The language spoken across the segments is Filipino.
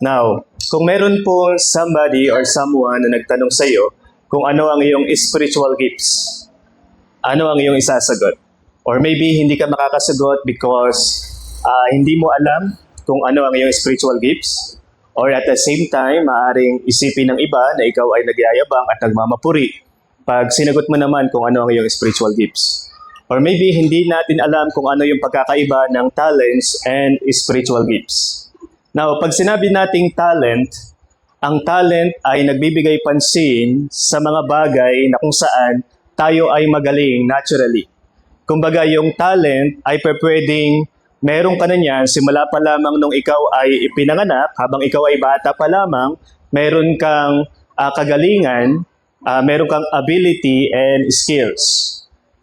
Now, kung meron po somebody or someone na nagtanong sa iyo kung ano ang iyong spiritual gifts, ano ang iyong isasagot? Or maybe hindi ka makakasagot because hindi mo alam kung ano ang iyong spiritual gifts. Or at the same time, maaaring isipin ng iba na ikaw ay nagyayabang at nagmamapuri pag sinagot mo naman kung ano ang iyong spiritual gifts. Or maybe hindi natin alam kung ano yung pagkakaiba ng talents and spiritual gifts. Now, pag sinabi nating talent, ang talent ay nagbibigay pansin sa mga bagay na kung saan tayo ay magaling naturally. Kumbaga, yung talent ay pwedeng meron ka na niyan simula pa lamang nung ikaw ay ipinanganak, habang ikaw ay bata pa lamang, meron kang kagalingan, meron kang ability and skills.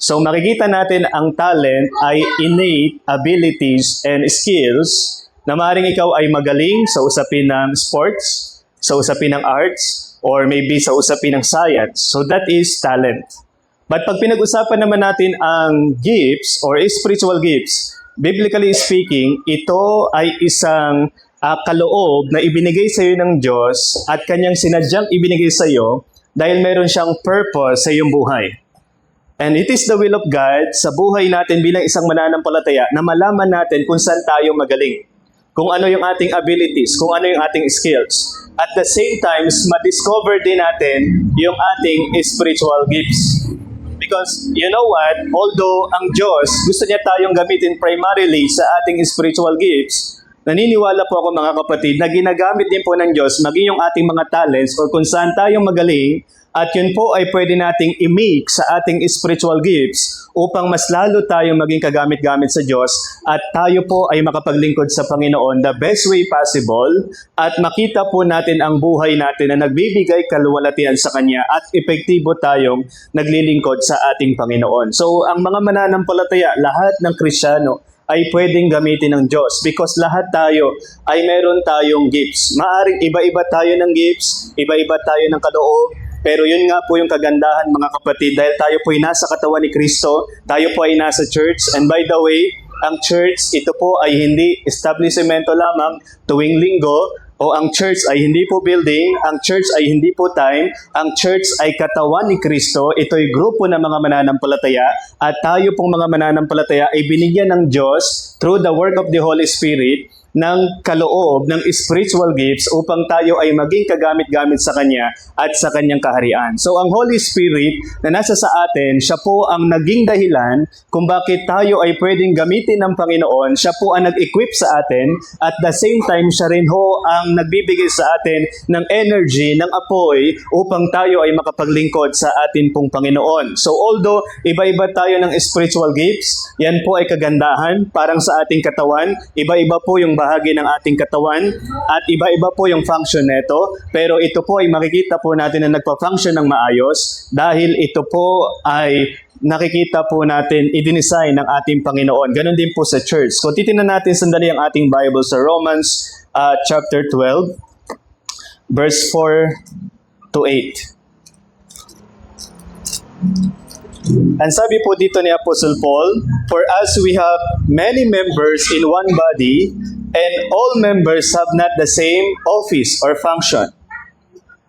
So makikita natin ang talent ay innate abilities and skills na maaaring ikaw ay magaling sa usapin ng sports, sa usapin ng arts, or maybe sa usapin ng science. So that is talent. But pag pinag-usapan naman natin ang gifts or spiritual gifts, biblically speaking, ito ay isang kaloob na ibinigay sa iyo ng Diyos at kanyang sinadyang ibinigay sa iyo dahil meron siyang purpose sa iyong buhay. And it is the will of God sa buhay natin bilang isang mananampalataya na malaman natin kung saan tayo magaling, kung ano yung ating abilities, kung ano yung ating skills. At the same time, ma-discover din natin yung ating spiritual gifts. Because you know what, although ang Diyos gusto niya tayong gamitin primarily sa ating spiritual gifts, naniniwala po ako mga kapatid na ginagamit din po ng Diyos maging yung ating mga talents or kung saan tayong magaling, at yun po ay pwede nating i-mix sa ating spiritual gifts upang mas lalo tayong maging kagamit-gamit sa Diyos at tayo po ay makapaglingkod sa Panginoon the best way possible at makita po natin ang buhay natin na nagbibigay kaluwalhatian sa Kanya at epektibo tayong naglilingkod sa ating Panginoon. So ang mga mananampalataya, lahat ng Kristiyano ay pwedeng gamitin ng Diyos because lahat tayo ay meron tayong gifts. Maaring iba-iba tayo ng gifts, iba-iba tayo ng kaloob, pero yun nga po yung kagandahan mga kapatid dahil tayo po ay nasa katawan ni Kristo, tayo po ay nasa church, and by the way, ang church, ito po ay hindi establishmento lamang tuwing linggo, o ang church ay hindi po building, ang church ay hindi po time, ang church ay katawan ni Kristo, ito'y grupo ng mga mananampalataya, at tayo pong mga mananampalataya ay binigyan ng Diyos through the work of the Holy Spirit ng kaloob ng spiritual gifts upang tayo ay maging kagamit-gamit sa Kanya at sa Kanyang kaharian. So ang Holy Spirit na nasa sa atin, siya po ang naging dahilan kung bakit tayo ay pwedeng gamitin ng Panginoon. Siya po ang nag-equip sa atin at the same time siya rin ho ang nagbibigay sa atin ng energy, ng apoy upang tayo ay makapaglingkod sa atin pong Panginoon. So although iba-iba tayo ng spiritual gifts, yan po ay kagandahan parang sa ating katawan. Iba-iba po yung bahagi ng ating katawan at iba-iba po yung function nito, pero ito po ay makikita po natin na nagpa-function ng maayos dahil ito po ay nakikita po natin i-design ng ating Panginoon. Ganon din po sa church. Kung titingnan natin sandali ang ating Bible sa Romans chapter 12 verse 4 to 8. And sabi po dito ni Apostle Paul, "For as we have many members in one body, and all members have not the same office or function,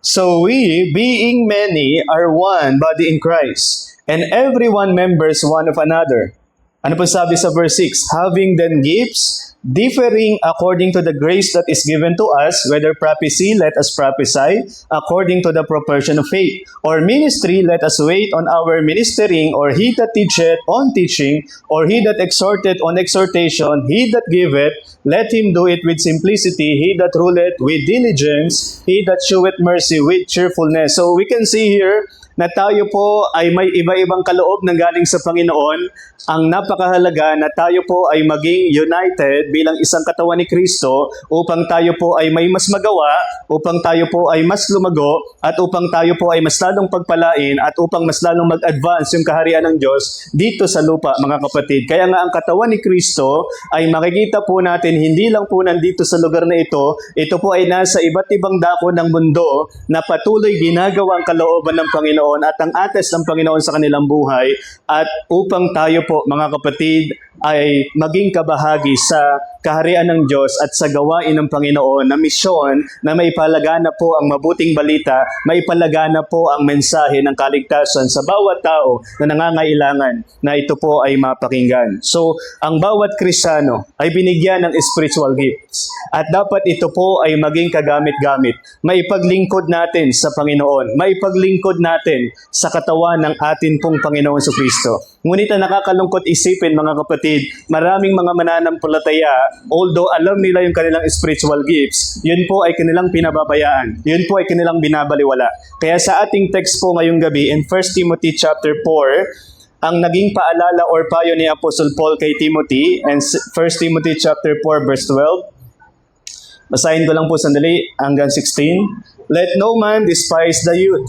so we, being many, are one body in Christ, and everyone members one of another." Ano po sabi sa verse 6? "Having then gifts, differing according to the grace that is given to us, whether prophecy, let us prophesy according to the proportion of faith. Or ministry, let us wait on our ministering, or he that teacheth on teaching, or he that exhorteth on exhortation, he that giveth, let him do it with simplicity, he that ruleth with diligence, he that sheweth mercy with cheerfulness." So we can see here na tayo po ay may iba-ibang kaloob na galing sa Panginoon. Ang napakahalaga na tayo po ay maging united bilang isang katawan ni Kristo upang tayo po ay may mas magawa, upang tayo po ay mas lumago, at upang tayo po ay mas lalong pagpalain, at upang mas lalong mag-advance yung kaharian ng Diyos dito sa lupa, mga kapatid. Kaya nga ang katawan ni Kristo ay makikita po natin hindi lang po nandito sa lugar na ito po ay nasa iba't ibang dako ng mundo na patuloy ginagawa ang kalooban ng Panginoon at ang ates ng Panginoon sa kanilang buhay, at upang tayo po po mga kapatid ay maging kabahagi sa kaharian ng Diyos at sa gawain ng Panginoon na misyon na maipalagana po ang mabuting balita, maipalagana po ang mensahe ng kaligtasan sa bawat tao na nangangailangan na ito po ay mapakinggan. So, ang bawat Kristiyano ay binigyan ng spiritual gifts at dapat ito po ay maging kagamit-gamit. Maipaglingkod natin sa Panginoon, maipaglingkod natin sa katawan ng atin pong Panginoon Kristo. Ngunit ang nakakalungkot isipin mga kapatid, maraming mga mananampalataya, although alam nila yung kanilang spiritual gifts, yun po ay kanilang pinababayaan. Yun po ay kanilang binabaliwala. Kaya sa ating text po ngayong gabi in 1 Timothy chapter 4, ang naging paalala or payo ni Apostle Paul kay Timothy, and 1 Timothy chapter 4 verse 12, basahin ko lang po sandali hanggang 16. Let no man despise the youth.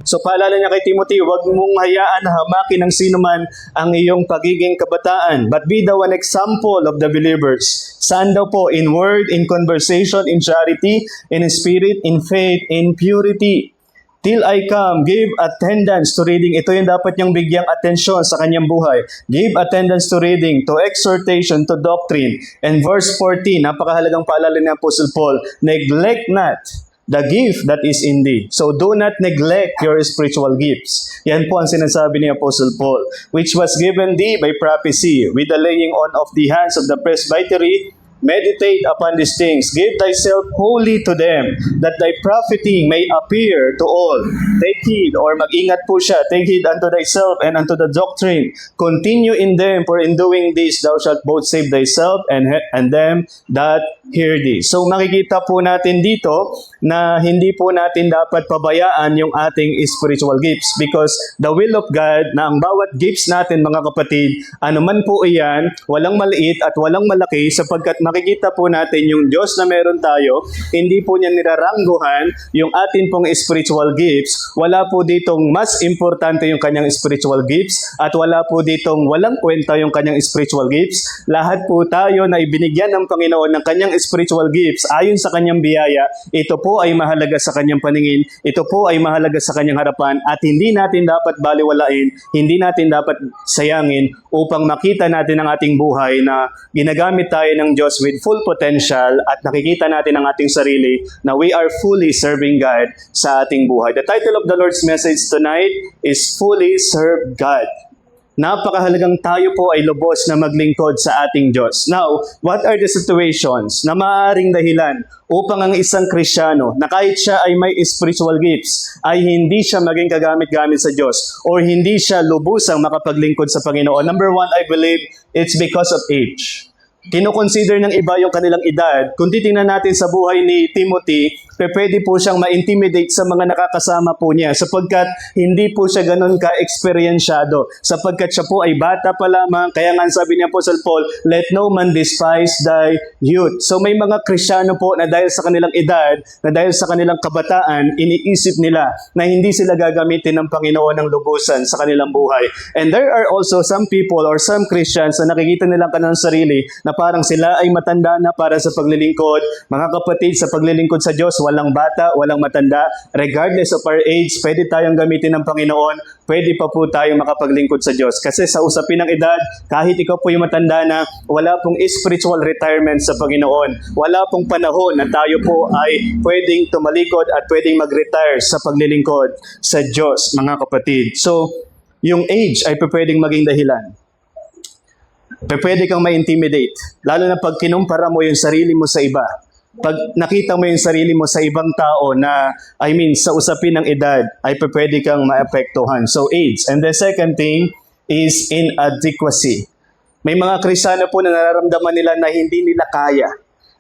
So paalala niya kay Timothy, huwag mong hayaan na hamakin ng sino man ang iyong pagiging kabataan. But be thou an example of the believers. Saan daw po? In word, in conversation, in charity, in spirit, in faith, in purity. Till I come, give attendance to reading. Ito yung dapat niyang bigyang atensyon sa kanyang buhay. Give attendance to reading, to exhortation, to doctrine. And verse 14, napakahalagang paalala ni Apostle Paul, neglect not the gift that is in thee. So do not neglect your spiritual gifts. Yan po ang sinasabi ni Apostle Paul, which was given thee by prophecy, with the laying on of the hands of the presbytery. Meditate upon these things. Give thyself wholly to them, that thy profiting may appear to all. Take heed, or mag-ingat po siya, take heed unto thyself and unto the doctrine. Continue in them, for in doing this, thou shalt both save thyself and them that hear thee. So makikita po natin dito na hindi po natin dapat pabayaan yung ating spiritual gifts, because the will of God na ang bawat gifts natin mga kapatid, anuman po iyan, walang maliit at walang malaki, sapagkat makikita po natin yung Diyos na meron tayo, hindi po niya nirarangguhan yung atin pong spiritual gifts. Wala po ditong mas importante yung kanyang spiritual gifts at wala po ditong walang kwenta yung kanyang spiritual gifts. Lahat po tayo na ibinigyan ng Panginoon ng kanyang spiritual gifts ayon sa kanyang biyaya. Ito po ay mahalaga sa kanyang paningin. Ito po ay mahalaga sa kanyang harapan at hindi natin dapat baliwalain, hindi natin dapat sayangin upang makita natin ang ating buhay na ginagamit tayo ng Diyos with full potential at nakikita natin ang ating sarili na we are fully serving God sa ating buhay. The title of the Lord's message tonight is Fully Serve God. Napakahalagang tayo po ay lubos na maglingkod sa ating Diyos. Now, what are the situations na maaaring dahilan upang ang isang Kristiyano na kahit siya ay may spiritual gifts ay hindi siya maging kagamit-gamit sa Diyos or hindi siya lubusang makapaglingkod sa Panginoon? Number one, I believe it's because of age. Kino-consider ng iba yung kanilang edad. Kung titingnan natin sa buhay ni Timothy, pwede po siyang ma-intimidate sa mga nakakasama po niya sapagkat hindi po siya ganun ka-experyensyado. Sapagkat siya po ay bata pa lamang, kaya nga sabi niya po sa Paul, let no man despise thy youth. So may mga Kristiyano po na dahil sa kanilang edad, na dahil sa kanilang kabataan, iniisip nila na hindi sila gagamitin ng Panginoon ng lubusan sa kanilang buhay. And there are also some people or some Christians na nakikita nilang kanilang sarili na parang sila ay matanda na para sa paglilingkod. Mga kapatid, sa paglilingkod sa Diyos, walang bata, walang matanda. Regardless of our age, pwede tayong gamitin ng Panginoon. Pwede pa po tayong makapaglingkod sa Diyos. Kasi sa usapin ng edad, kahit ikaw po yung matanda na, wala pong spiritual retirement sa Panginoon. Wala pong panahon na tayo po ay pwedeng tumalikod at pwedeng mag-retire sa paglilingkod sa Diyos, mga kapatid. So, yung age ay pwedeng maging dahilan. Pwede kang ma-intimidate. Lalo na pag kinumpara mo yung sarili mo sa iba. Pag nakita mo yung sarili mo sa ibang tao na, sa usapin ng edad, ay pwede kang maapektuhan. So, age. And the second thing is inadequacy. May mga Kristiyano po na nararamdaman nila na hindi nila kaya.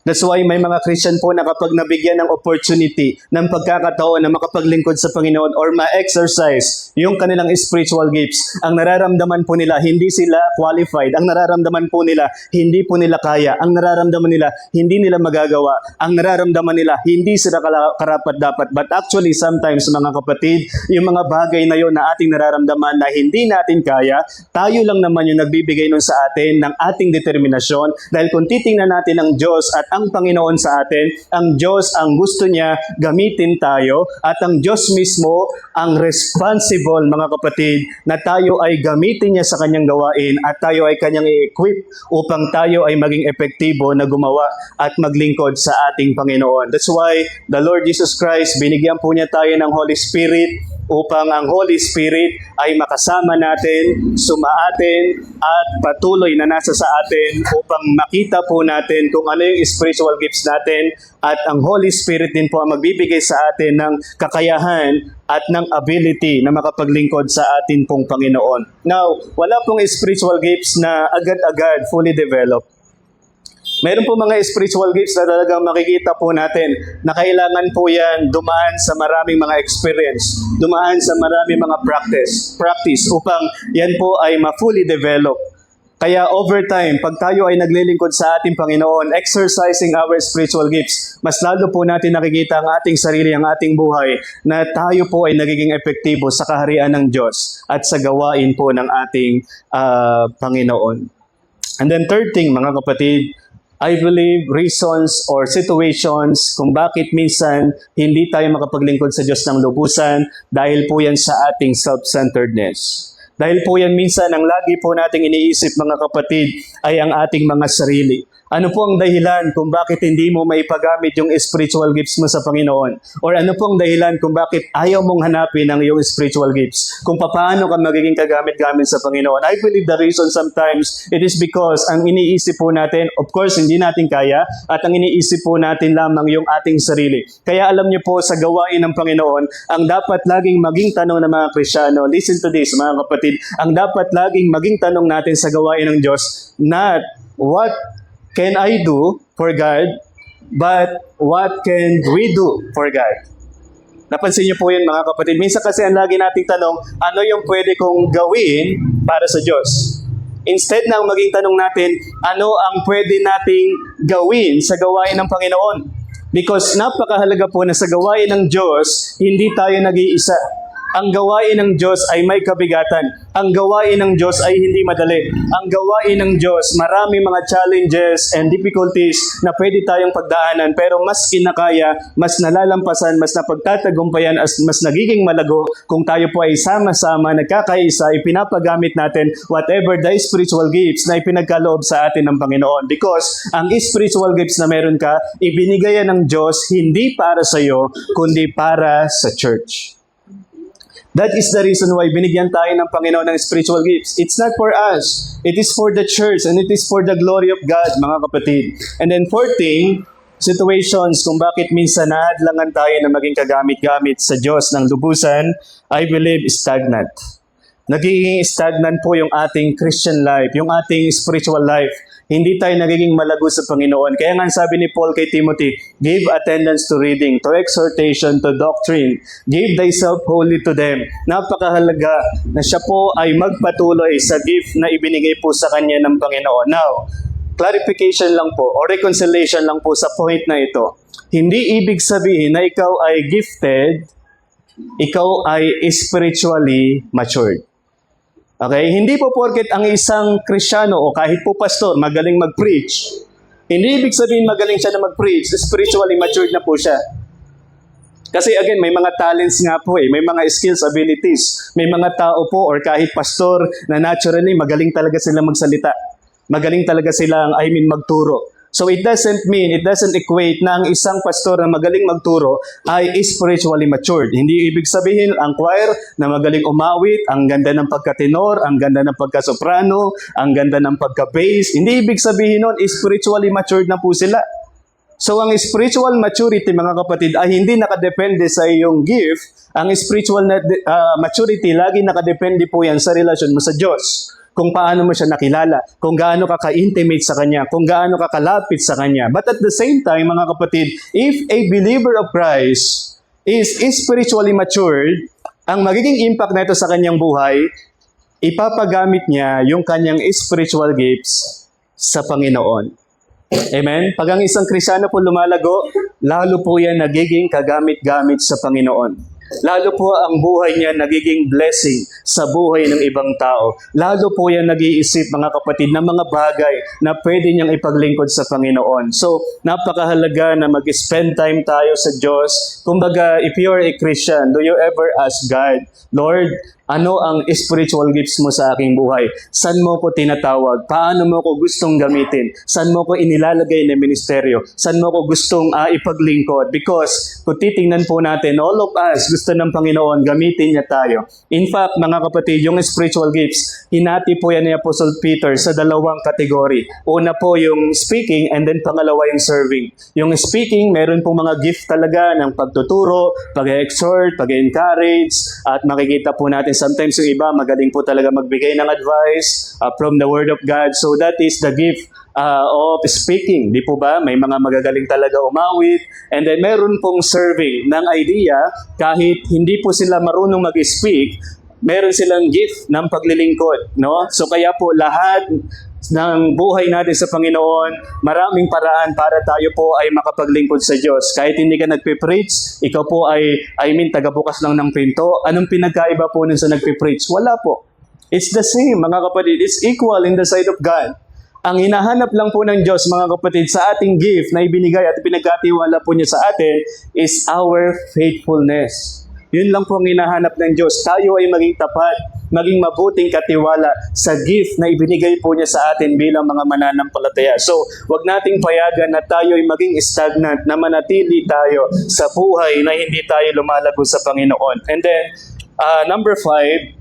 That's why may mga Christian po na kapag nabigyan ng opportunity, ng pagkakataon na makapaglingkod sa Panginoon or ma-exercise yung kanilang spiritual gifts, ang nararamdaman po nila, hindi sila qualified. Ang nararamdaman po nila, hindi po nila kaya. Ang nararamdaman nila, hindi nila magagawa. Ang nararamdaman nila, hindi sila karapat-dapat. But actually, sometimes mga kapatid, yung mga bagay na yun na ating nararamdaman na hindi natin kaya, tayo lang naman yung nagbibigay nun sa atin ng ating determinasyon. Dahil kung titingnan natin ang Diyos at ang Panginoon sa atin. Ang Diyos ang gusto niya gamitin tayo at ang Diyos mismo ang responsible, mga kapatid, na tayo ay gamitin niya sa kanyang gawain at tayo ay kanyang i-equip upang tayo ay maging epektibo na gumawa at maglingkod sa ating Panginoon. That's why the Lord Jesus Christ, binigyan po niya tayo ng Holy Spirit upang ang Holy Spirit ay makasama natin, sumaatin, at patuloy na nasa sa atin upang makita po natin kung ano yung spiritual gifts natin, at ang Holy Spirit din po ang magbibigay sa atin ng kakayahan at ng ability na makapaglingkod sa atin pong Panginoon. Now, wala pong spiritual gifts na agad-agad fully developed. Mayroon po mga spiritual gifts na talagang makikita po natin na kailangan po yan dumaan sa maraming mga experience, dumaan sa maraming mga practice upang yan po ay ma-fully develop. Kaya over time, pag tayo ay naglilingkod sa ating Panginoon, exercising our spiritual gifts, mas lalo po natin nakikita ang ating sarili, ang ating buhay, na tayo po ay nagiging epektibo sa kaharian ng Diyos at sa gawain po ng ating Panginoon. And then third thing, mga kapatid, I believe reasons or situations kung bakit minsan hindi tayo makapaglingkod sa Diyos ng lubusan dahil po yan sa ating self-centeredness. Dahil po yan minsan ang lagi po nating iniisip, mga kapatid, ay ang ating mga sarili. Ano po ang dahilan kung bakit hindi mo maipagamit yung spiritual gifts mo sa Panginoon? Or ano po ang dahilan kung bakit ayaw mong hanapin ang iyong spiritual gifts? Kung paano ka magiging kagamit-gamit sa Panginoon? I believe the reason sometimes it is because ang iniisip po natin, of course, hindi natin kaya, at ang iniisip po natin lamang yung ating sarili. Kaya alam niyo po, sa gawain ng Panginoon, ang dapat laging maging tanong ng mga Kristiyano, listen to this, mga kapatid, ang dapat laging maging tanong natin sa gawain ng Diyos, not what can I do for God, but what can we do for God? Napansin niyo po yun, mga kapatid. Minsan kasi ang lagi nating tanong, ano yung pwede kong gawin para sa Diyos? Instead na maging tanong natin, ano ang pwede nating gawin sa gawain ng Panginoon? Because napakahalaga po na sa gawain ng Diyos, hindi tayo nag-iisa. Ang gawain ng Diyos ay may kabigatan. Ang gawain ng Diyos ay hindi madali. Ang gawain ng Diyos, maraming mga challenges and difficulties na pwede tayong pagdaanan, pero mas kinakaya, mas nalalampasan, mas napagtatagumpayan, mas nagiging malago kung tayo po ay sama-sama, nagkakaisa, ipinapagamit natin whatever the spiritual gifts na ipinagkaloob sa atin ng Panginoon. Because ang spiritual gifts na meron ka, ibinigay yan ng Diyos hindi para sa iyo, kundi para sa church. That is the reason why binigyan tayo ng Panginoon ng spiritual gifts. It's not for us. It is for the church and it is for the glory of God, mga kapatid. And then fourth thing, situations kung bakit minsan nahadlangan tayo na maging kagamit-gamit sa Diyos ng lubusan, I believe stagnant. Nagiging stagnant po yung ating Christian life, yung ating spiritual life. Hindi tayo nagiging malago sa Panginoon. Kaya nga sabi ni Paul kay Timothy, give attendance to reading, to exhortation, to doctrine. Give thyself wholly to them. Napakahalaga na siya po ay magpatuloy sa gift na ibinigay po sa kanya ng Panginoon. Now, clarification lang po o reconciliation lang po sa point na ito. Hindi ibig sabihin na ikaw ay gifted, ikaw ay spiritually matured. Okay? Hindi po porket ang isang Kristiyano o kahit po pastor magaling mag-preach, hindi ibig sabihin magaling siya na mag-preach, spiritually matured na po siya. Kasi again, may mga talents nga po may mga skills, abilities. May mga tao po or kahit pastor na naturally magaling talaga sila magsalita. Magaling talaga sila magturo. So it doesn't equate na ang isang pastor na magaling magturo ay spiritually matured. Hindi ibig sabihin ang choir na magaling umawit, ang ganda ng pagka-tenor, ang ganda ng pagka-soprano, ang ganda ng pagka-bass. Hindi ibig sabihin nun, spiritually matured na po sila. So ang spiritual maturity, mga kapatid, ay hindi nakadepende sa iyong gift. Ang spiritual maturity, lagi nakadepende po yan sa relasyon mo sa Diyos. Kung paano mo siya nakilala, kung gaano ka ka-intimate sa Kanya, kung gaano ka kalapit sa Kanya. But at the same time, mga kapatid, if a believer of Christ is spiritually matured, ang magiging impact na ito sa kanyang buhay, ipapagamit niya yung kanyang spiritual gifts sa Panginoon. Amen? Pag ang isang Kristiyano po lumalago, lalo po yan nagiging kagamit-gamit sa Panginoon. Lalo po ang buhay niya nagiging blessing sa buhay ng ibang tao. Lalo po yan nag-iisip, mga kapatid, ng mga bagay na pwede niyang ipaglingkod sa Panginoon. So, napakahalaga na mag-spend time tayo sa Diyos. Kumbaga, if you're a Christian, do you ever ask God, Lord, ano ang spiritual gifts mo sa aking buhay? Saan mo ko tinatawag? Paano mo ko gustong gamitin? Saan mo ko inilalagay na ministeryo? Saan mo ko gustong ipaglingkod? Because kung titingnan po natin, all of us gusto ng Panginoon, gamitin niya tayo. In fact, mga kapatid, yung spiritual gifts, hinati po yan ni Apostle Peter sa dalawang kategory. Una po yung speaking and then pangalawa yung serving. Yung speaking, meron pong mga gift talaga ng pagtuturo, pag-exhort, pag-encourage, at makikita po natin sometimes yung iba magaling po talaga magbigay ng advice from the Word of God. So that is the gift of speaking. Di po ba? May mga magagaling talaga umawit. And then meron pong serving ng idea kahit hindi po sila marunong mag-speak, meron silang gift ng paglilingkod. No? So kaya po lahat ng buhay natin sa Panginoon, maraming paraan para tayo po ay makapaglingkod sa Diyos. Kahit hindi ka nagpe-preach, ikaw po ay, tagabukas lang ng pinto. Anong pinagkaiba po nun sa nagpe-preach? Wala po. It's the same, mga kapatid. It's equal in the sight of God. Ang hinahanap lang po ng Diyos, mga kapatid, sa ating gift na ibinigay at pinagkatiwala po niya sa atin is our faithfulness. Yun lang po ang hinahanap ng Diyos. Tayo ay maging tapat, maging mabuting katiwala sa gift na ibinigay po niya sa atin bilang mga mananampalataya. So, wag nating payagan na tayo ay maging stagnant, na manatili tayo sa buhay na hindi tayo lumalago sa Panginoon. And then, number 5,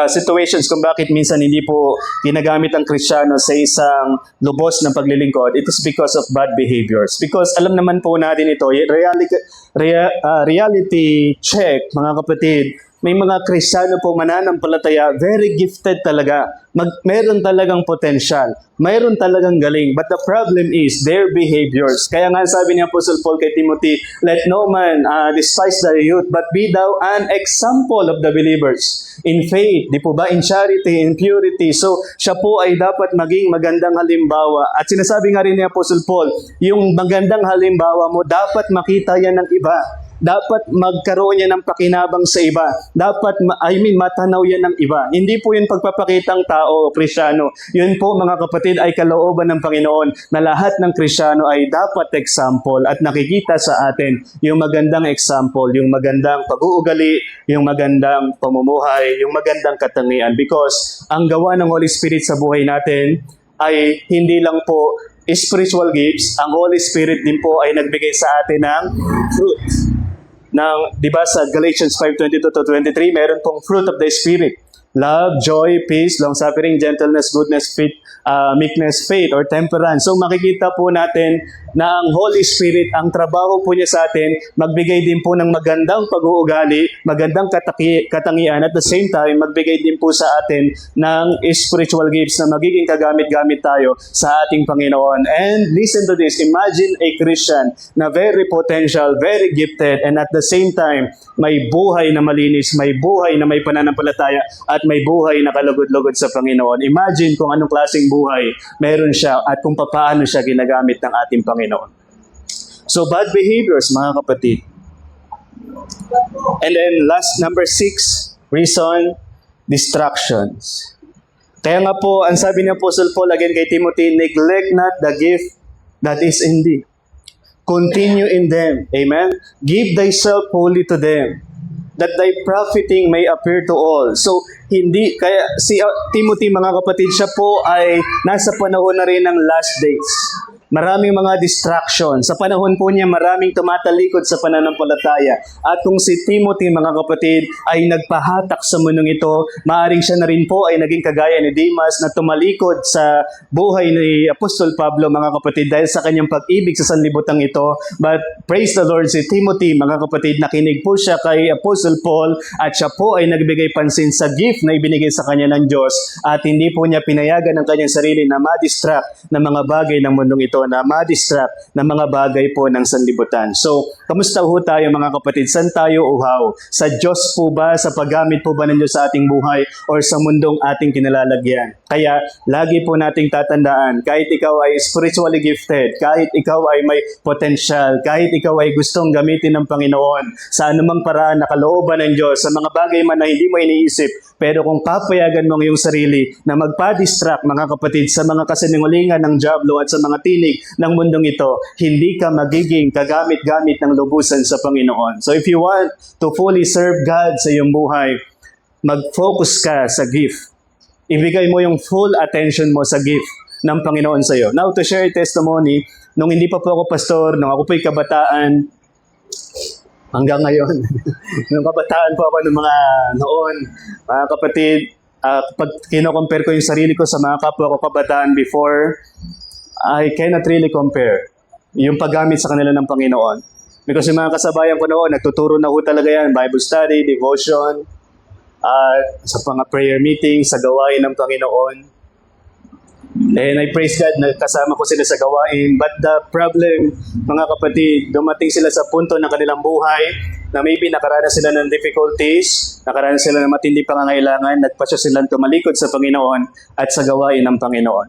situations kung bakit minsan hindi po ginagamit ang Kristiyano sa isang lubos ng paglilingkod, it is because of bad behaviors. Because alam naman po natin ito, reality check, mga kapatid, may mga Kristiyano po mananampalataya, very gifted talaga. Meron talagang potential. Mayroon talagang galing. But the problem is their behaviors. Kaya nga sabi ni Apostle Paul kay Timothy, let no man despise the youth, but be thou an example of the believers in faith. Di po ba? In charity, in purity. So, siya po ay dapat maging magandang halimbawa. At sinasabi nga rin ni Apostle Paul, yung magandang halimbawa mo, dapat makita yan ng iba. Dapat magkaroon yan ng pakinabang sa iba. Dapat, matanaw yan ng iba. Hindi po yun pagpapakitang tao o Kristiyano. Yun po, mga kapatid, ay kalooban ng Panginoon na lahat ng Kristiyano ay dapat example at nakikita sa atin yung magandang example, yung magandang pag-uugali, yung magandang pamumuhay, yung magandang katangian. Because ang gawa ng Holy Spirit sa buhay natin ay hindi lang po spiritual gifts. Ang Holy Spirit din po ay nagbigay sa atin ng fruit. Di ba sa Galatians 5:22-23, meron pong fruit of the Spirit. Love, joy, peace, long-suffering, gentleness, goodness, meekness, faith, or temperance. So makikita po natin na ang Holy Spirit, ang trabaho po niya sa atin, magbigay din po ng magandang pag-uugali, magandang katangian, at the same time, magbigay din po sa atin ng spiritual gifts na magiging kagamit-gamit tayo sa ating Panginoon. And listen to this, imagine a Christian na very potential, very gifted, and at the same time, may buhay na malinis, may buhay na may pananampalataya, at may buhay na kalugod-lugod sa Panginoon. Imagine kung anong klaseng buhay meron siya at kung paano siya ginagamit ng ating Panginoon. So, bad behaviors, mga kapatid. And then, number 6, reason, distractions. Kaya nga po, ang sabi ni Apostle Paul again kay Timothy, neglect not the gift that is in thee. Continue in them. Amen? Give thyself wholly to them, that thy profiting may appear to all. So, kaya si Timothy, mga kapatid, siya po ay nasa panahon na rin ng last days. Maraming mga distraction. Sa panahon po niya, maraming tumatalikod sa pananampalataya. At kung si Timothy, mga kapatid, ay nagpahatak sa mundong ito, maaaring siya na rin po ay naging kagaya ni Demas na tumalikod sa buhay ni Apostol Pablo, mga kapatid, dahil sa kanyang pag-ibig sa sanlibutan ito. But praise the Lord, si Timothy, mga kapatid, nakinig po siya kay Apostle Paul at siya po ay nagbigay pansin sa gift na ibinigay sa kanya ng Diyos at hindi po niya pinayagan ang kanyang sarili na ma-distract ng mga bagay ng mundong ito. ito na ma-distract ng mga bagay po ng sanlibutan. So, kamusta ho tayo mga kapatid? Saan tayo uhaw? Sa Diyos po ba? Sa paggamit po ba ng Diyos sa ating buhay? Or sa mundong ating kinalalagyan? Kaya, lagi po nating tatandaan, kahit ikaw ay spiritually gifted, kahit ikaw ay may potential, kahit ikaw ay gustong gamitin ng Panginoon, sa anumang paraan na kalooban ng Diyos, sa mga bagay man na hindi mo iniisip, pero kung papayagan mo ang iyong sarili na magpa-distract mga kapatid sa mga kasinungalingan ng diablo at sa mga tinig ng mundong ito, hindi ka magiging kagamit-gamit ng lubusan sa Panginoon. So if you want to fully serve God sa iyong buhay, mag-focus ka sa gift. Ibigay mo yung full attention mo sa gift ng Panginoon sa iyo. Now, to share a testimony, nung hindi pa po ako pastor, nung ako po'y kabataan, hanggang ngayon, nung kabataan po ako ng mga noon, mga kapatid, pag kino-compare ko yung sarili ko sa mga kapwa ko kabataan before, I cannot really compare yung paggamit sa kanila ng Panginoon. Because yung mga kasabayan ko noon, nagtuturo na ho talaga yan, Bible study, devotion, sa mga prayer meetings, sa gawain ng Panginoon. And I praise God na kasama ko sila sa gawain. But the problem, mga kapatid, dumating sila sa punto ng kanilang buhay na maybe nakaranas sila ng difficulties, nakaranas sila ng matindi pangangailangan, nagpasya silang tumalikod sa Panginoon at sa gawain ng Panginoon.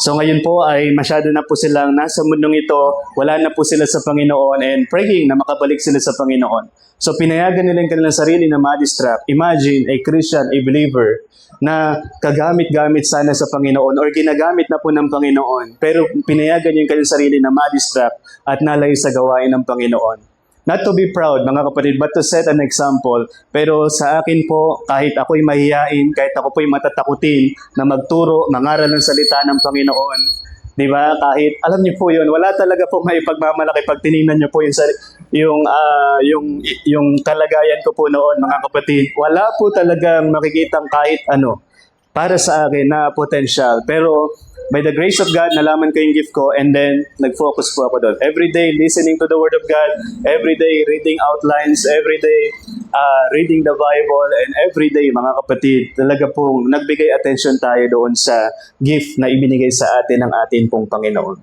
So ngayon po ay masyado na po silang nasa mundong ito, wala na po sila sa Panginoon and praying na makabalik sila sa Panginoon. So pinayagan nila yung kanilang sarili na ma-distract. Imagine a Christian, a believer, na kagamit-gamit sana sa Panginoon or ginagamit na po ng Panginoon, pero pinayagan yung kanilang sarili na ma-distract at nalayo sa gawain ng Panginoon. Not to be proud, mga kapatid, but to set an example. Pero sa akin po, kahit ako'y mahihain, kahit ako po'y matatakutin na magturo, mangaral ng salita ng Panginoon, di ba? Kahit, alam niyo po yun, wala talaga po may pagmamalaki pag tinignan niyo po yung kalagayan ko po noon, mga kapatid. Wala po talagang makikitang kahit ano para sa akin na potential. Pero by the grace of God, nalaman ko yung gift ko and then nag-focus po ako doon. Every day, listening to the Word of God. Every day, reading outlines. Every day, reading the Bible. And every day, mga kapatid, talaga pong nagbigay attention tayo doon sa gift na ibinigay sa atin ng atin pong Panginoon.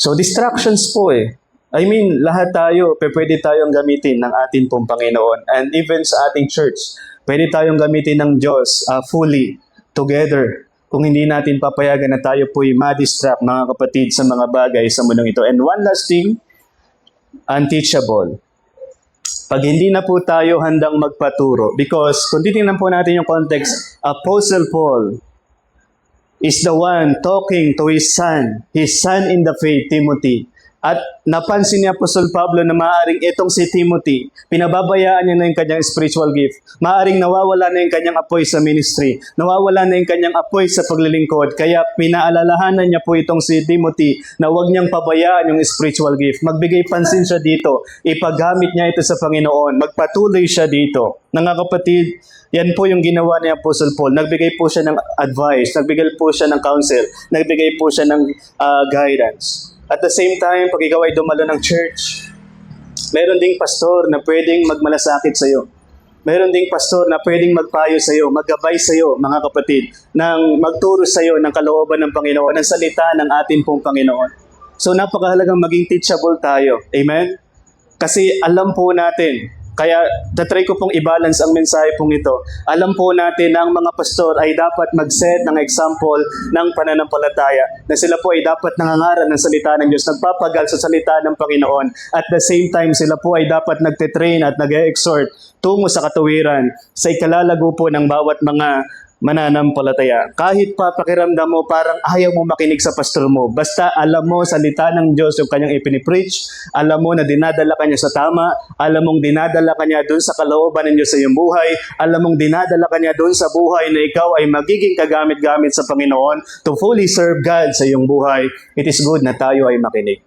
So, distractions po eh. I mean, lahat tayo, pwede tayong gamitin ng atin pong Panginoon. And even sa ating church, pwede tayong gamitin ng Diyos fully, together. Kung hindi natin papayagan na tayo po'y ma-distract, mga kapatid, sa mga bagay sa mundong ito. And one last thing, unteachable. Pag hindi na po tayo handang magpaturo, because kung titingnan po natin yung context, Apostle Paul is the one talking to his son in the faith, Timothy. At napansin ni Apostol Pablo na maaaring itong si Timothy, pinababayaan niya na yung kanyang spiritual gift. Maaaring nawawala na yung kanyang apoy sa ministry. Nawawala na yung kanyang apoy sa paglilingkod. Kaya pinaalalahanan niya po itong si Timothy na huwag niyang pabayaan yung spiritual gift. Magbigay pansin siya dito. Ipaggamit niya ito sa Panginoon. Magpatuloy siya dito. Mga kapatid, yan po yung ginawa ni Apostle Paul. Nagbigay po siya ng advice. Nagbigay po siya ng counsel. Nagbigay po siya ng guidance. At the same time, pag ikaw ay dumalo ng church, meron ding pastor na pwedeng magmalasakit sa iyo. Meron ding pastor na pwedeng magpayo sa iyo, maggabay sa iyo, mga kapatid, nang magturo sa iyo ng kalooban ng Panginoon, ng salita ng atin pong Panginoon. So napakahalagang maging teachable tayo. Amen? Kasi alam po natin, kaya tatry ko pong i-balance ang mensahe pong ito. Alam po natin na ang mga pastor ay dapat mag-set ng example ng pananampalataya. Na sila po ay dapat nangangaral ng salita ng Diyos, nagpapagal sa salita ng Panginoon. At the same time, sila po ay dapat nagtitrain at nag-exhort tungo sa katuwiran sa ikalalago po ng bawat mga mananampalataya. Kahit pa pakiramdam mo parang ayaw mo makinig sa pastor mo, basta alam mo salita ng Diyos yung kanyang ipinipreach, alam mo na dinadala ka niya sa tama, alam mong dinadala ka niya doon sa kalooban ng Diyos sa iyong buhay, alam mong dinadala ka niya doon sa buhay na ikaw ay magiging kagamit-gamit sa Panginoon to fully serve God sa iyong buhay. It is good na tayo ay makinig.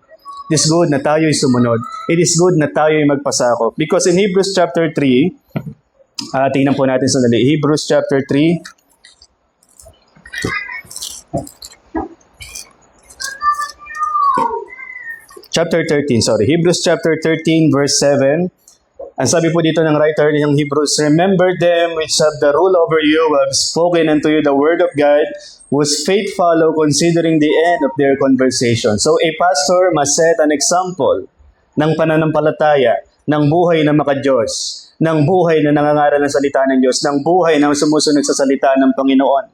It is good na tayo ay sumunod. It is good na tayo ay magpasakop. Because in Hebrews chapter 3, tingnan po natin sandali. Hebrews chapter 3, Hebrews chapter 13 verse 7. Ang sabi po dito ng writer ng Hebrews, remember them which have the rule over you, who have spoken unto you the word of God, whose faith follow, considering the end of their conversation. So a pastor must set an example ng pananampalataya, ng buhay na makadiyos, ng buhay na nangangaral ng salita ng Diyos, ng buhay na sumusunod sa salita ng Panginoon.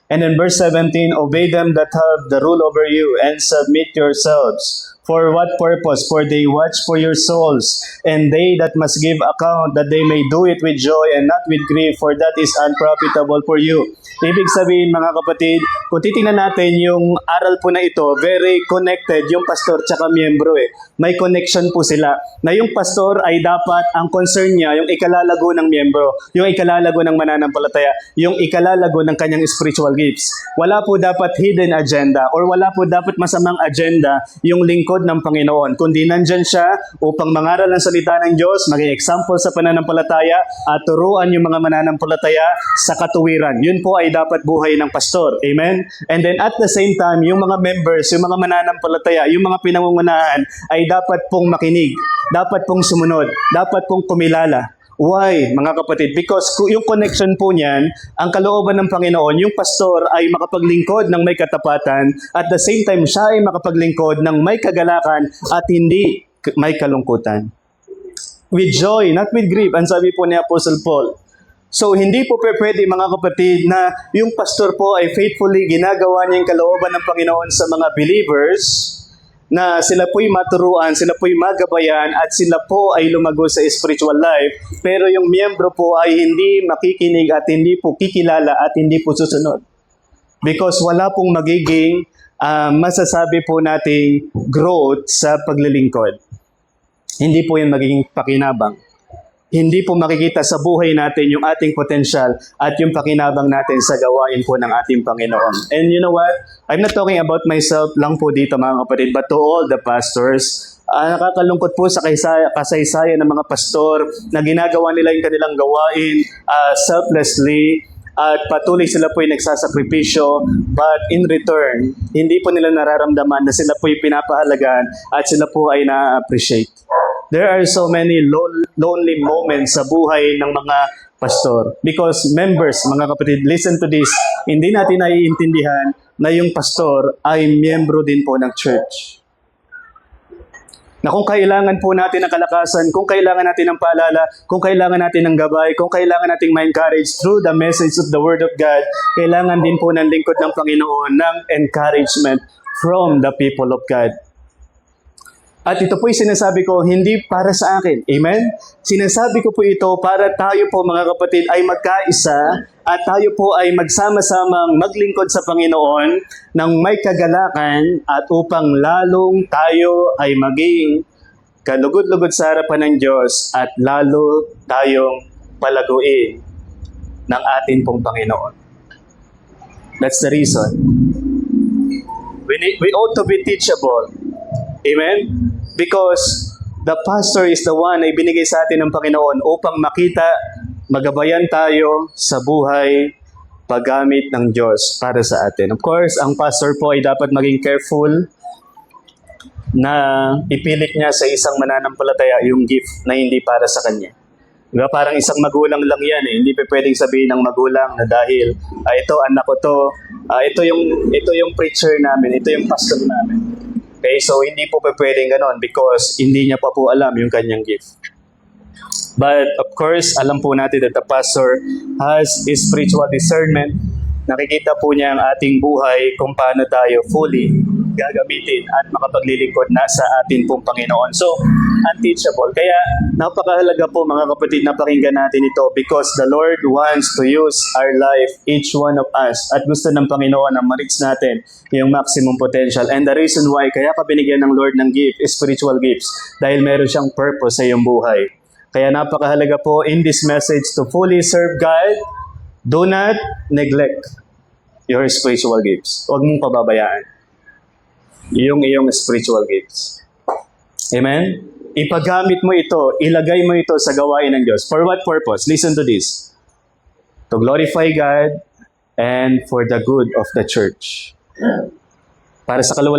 And in verse 17, obey them that have the rule over you, and submit yourselves. For what purpose? For they watch for your souls, and they that must give account, that they may do it with joy and not with grief, for that is unprofitable for you. Ibig sabihin, mga kapatid, kung titingnan natin yung aral po na ito, very connected yung pastor tsaka miyembro eh. May connection po sila. Na yung pastor ay dapat, ang concern niya, yung ikalalago ng miyembro, yung ikalalago ng mananampalataya, yung ikalalago ng kanyang spiritual gifts. Wala po dapat hidden agenda or wala po dapat masamang agenda yung lingkod ng Panginoon. Kundi nandyan siya upang mangaral ng salita ng Diyos, maging example sa pananampalataya at turuan yung mga mananampalataya sa katuwiran. Yun po ay dapat buhay ng pastor. Amen? And then at the same time, yung mga members, yung mga mananampalataya, yung mga pinangungunahan ay dapat pong makinig, dapat pong sumunod, dapat pong kumilala. Why, mga kapatid? Because yung connection po niyan, ang kalooban ng Panginoon, yung pastor ay makapaglingkod ng may katapatan, at the same time, siya ay makapaglingkod ng may kagalakan at hindi may kalungkutan. With joy, not with grief, ang sabi po ni Apostle Paul. So, hindi po pwede, mga kapatid, na yung pastor po ay faithfully ginagawa niya yung kalooban ng Panginoon sa mga believers, na sila po'y maturuan, sila po'y magabayan, at sila po ay lumago sa spiritual life, pero yung miyembro po ay hindi makikinig at hindi po kikilala at hindi po susunod. Because wala pong magiging masasabi po nating growth sa paglilingkod. Hindi po yung magiging pakinabang. Hindi po makikita sa buhay natin yung ating potential at yung pakinabang natin sa gawain po ng ating Panginoon. And you know what? I'm not talking about myself lang po dito, mga kapatid, but to all the pastors. Nakakalungkot po sa kasaysayan ng mga pastor na ginagawa nila yung kanilang gawain selflessly, at patuloy sila po yung nagsasakripisyo, but in return, hindi po nila nararamdaman na sila po yung pinapahalagan at sila po ay na-appreciate. There are so many lonely moments sa buhay ng mga pastor. Because members, mga kapatid, listen to this, hindi natin naiintindihan na yung pastor ay miyembro din po ng church. Na kung kailangan po natin ng kalakasan, kung kailangan natin ng paalala, kung kailangan natin ng gabay, kung kailangan natin ma-encourage through the message of the Word of God, kailangan din po ng lingkod ng Panginoon ng encouragement from the people of God. At ito po'y sinasabi ko, hindi para sa akin. Amen? Sinasabi ko po ito para tayo po, mga kapatid, ay magkaisa at tayo po ay magsama-samang maglingkod sa Panginoon ng may kagalakan, at upang lalong tayo ay maging kalugod-lugod sa harapan ng Diyos at lalo tayong palaguin ng atin pong Panginoon. That's the reason. We ought to be teachable. Amen? Because the pastor is the one na ibinigay sa atin ng Panginoon upang makita, magabayan tayo sa buhay, paggamit ng Diyos para sa atin. Of course, ang pastor po ay dapat maging careful na ipilit niya sa isang mananampalataya yung gift na hindi para sa kanya. Diba? Parang isang magulang lang yan eh. Hindi pa pwedeng sabihin ng magulang na dahil ito anak ko to, ito yung preacher namin, ito yung pastor namin. Okay, so hindi po pwedeng ganon because hindi niya pa po alam yung kanyang gift. But of course, alam po natin that the pastor has spiritual discernment. Nakikita po niya ang ating buhay kung paano tayo fully gagamitin at makapaglilingkod na sa atin pong Panginoon. So, unteachable. Kaya napakahalaga po, mga kapatid, na pakinggan natin ito because the Lord wants to use our life, each one of us. At gusto ng Panginoon na ma-reach natin yung maximum potential. And the reason why, kaya ka binigyan ng Lord ng gift, spiritual gifts, dahil meron siyang purpose sa iyong buhay. Kaya napakahalaga po in this message to fully serve God. Do not neglect your spiritual gifts. Huwag mong pababayaan yung iyong spiritual gifts. Amen? Ipagamit mo ito, ilagay mo ito sa gawain ng Diyos. For what purpose? Listen to this. To glorify God and for the good of the church. Para sa